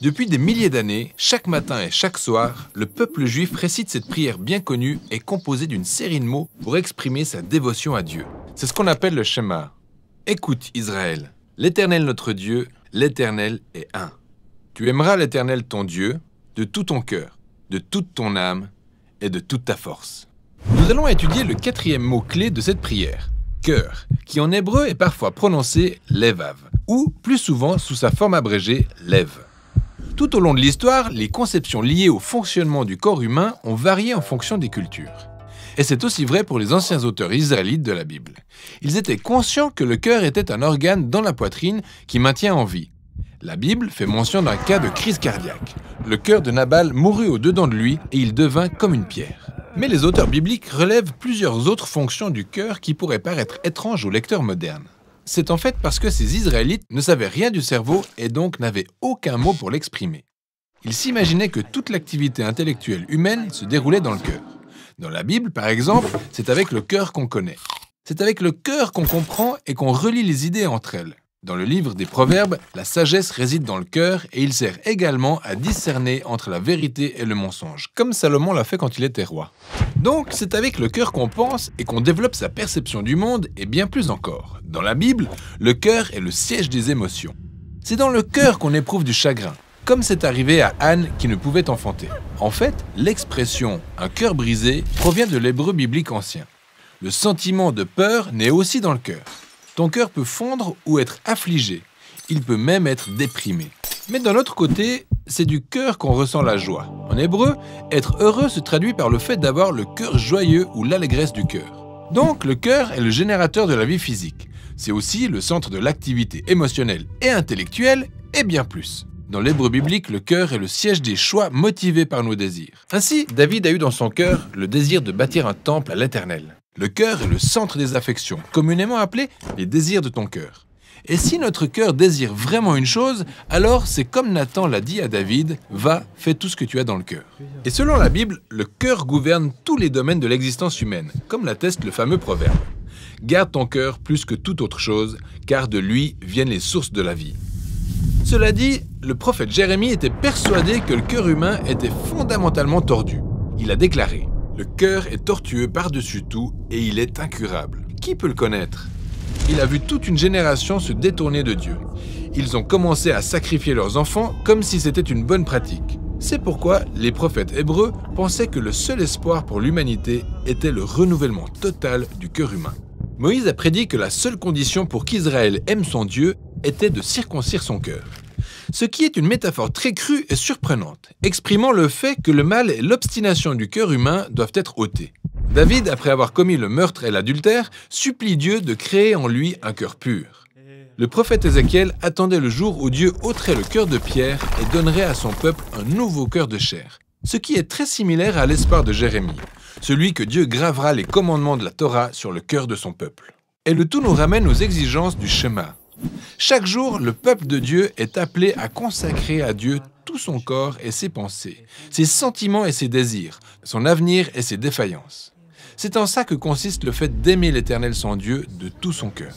Depuis des milliers d'années, chaque matin et chaque soir, le peuple juif récite cette prière bien connue et composée d'une série de mots pour exprimer sa dévotion à Dieu. C'est ce qu'on appelle le Shema. Écoute Israël, l'Éternel notre Dieu, l'Éternel est un. Tu aimeras l'Éternel ton Dieu de tout ton cœur, de toute ton âme et de toute ta force. Nous allons étudier le quatrième mot-clé de cette prière, cœur, qui en hébreu est parfois prononcé levav, ou plus souvent sous sa forme abrégée lev. Tout au long de l'histoire, les conceptions liées au fonctionnement du corps humain ont varié en fonction des cultures. Et c'est aussi vrai pour les anciens auteurs israélites de la Bible. Ils étaient conscients que le cœur était un organe dans la poitrine qui maintient en vie. La Bible fait mention d'un cas de crise cardiaque. Le cœur de Nabal mourut au-dedans de lui et il devint comme une pierre. Mais les auteurs bibliques relèvent plusieurs autres fonctions du cœur qui pourraient paraître étranges aux lecteurs modernes. C'est en fait parce que ces Israélites ne savaient rien du cerveau et donc n'avaient aucun mot pour l'exprimer. Ils s'imaginaient que toute l'activité intellectuelle humaine se déroulait dans le cœur. Dans la Bible, par exemple, c'est avec le cœur qu'on connaît. C'est avec le cœur qu'on comprend et qu'on relie les idées entre elles. Dans le livre des Proverbes, la sagesse réside dans le cœur et il sert également à discerner entre la vérité et le mensonge, comme Salomon l'a fait quand il était roi. Donc, c'est avec le cœur qu'on pense et qu'on développe sa perception du monde et bien plus encore. Dans la Bible, le cœur est le siège des émotions. C'est dans le cœur qu'on éprouve du chagrin, comme c'est arrivé à Anne qui ne pouvait enfanter. En fait, l'expression « un cœur brisé » provient de l'hébreu biblique ancien. Le sentiment de peur naît aussi dans le cœur. Ton cœur peut fondre ou être affligé. Il peut même être déprimé. Mais d'un autre côté, c'est du cœur qu'on ressent la joie. En hébreu, être heureux se traduit par le fait d'avoir le cœur joyeux ou l'allégresse du cœur. Donc, le cœur est le générateur de la vie physique. C'est aussi le centre de l'activité émotionnelle et intellectuelle, et bien plus. Dans l'hébreu biblique, le cœur est le siège des choix motivés par nos désirs. Ainsi, David a eu dans son cœur le désir de bâtir un temple à l'Éternel. Le cœur est le centre des affections, communément appelé les désirs de ton cœur. Et si notre cœur désire vraiment une chose, alors c'est comme Nathan l'a dit à David, « Va, fais tout ce que tu as dans le cœur ». Et selon la Bible, le cœur gouverne tous les domaines de l'existence humaine, comme l'atteste le fameux proverbe. « Garde ton cœur plus que toute autre chose, car de lui viennent les sources de la vie ». Cela dit, le prophète Jérémie était persuadé que le cœur humain était fondamentalement tordu. Il a déclaré « Le cœur est tortueux par-dessus tout et il est incurable. Qui peut le connaître ?» Il a vu toute une génération se détourner de Dieu. Ils ont commencé à sacrifier leurs enfants comme si c'était une bonne pratique. C'est pourquoi les prophètes hébreux pensaient que le seul espoir pour l'humanité était le renouvellement total du cœur humain. Moïse a prédit que la seule condition pour qu'Israël aime son Dieu était de circoncire son cœur. Ce qui est une métaphore très crue et surprenante, exprimant le fait que le mal et l'obstination du cœur humain doivent être ôtés. David, après avoir commis le meurtre et l'adultère, supplie Dieu de créer en lui un cœur pur. Le prophète Ézéchiel attendait le jour où Dieu ôterait le cœur de pierre et donnerait à son peuple un nouveau cœur de chair, ce qui est très similaire à l'espoir de Jérémie, celui que Dieu gravera les commandements de la Torah sur le cœur de son peuple. Et le tout nous ramène aux exigences du Shema. Chaque jour, le peuple de Dieu est appelé à consacrer à Dieu tout son corps et ses pensées, ses sentiments et ses désirs, son avenir et ses défaillances. C'est en ça que consiste le fait d'aimer l'Éternel son Dieu de tout son cœur.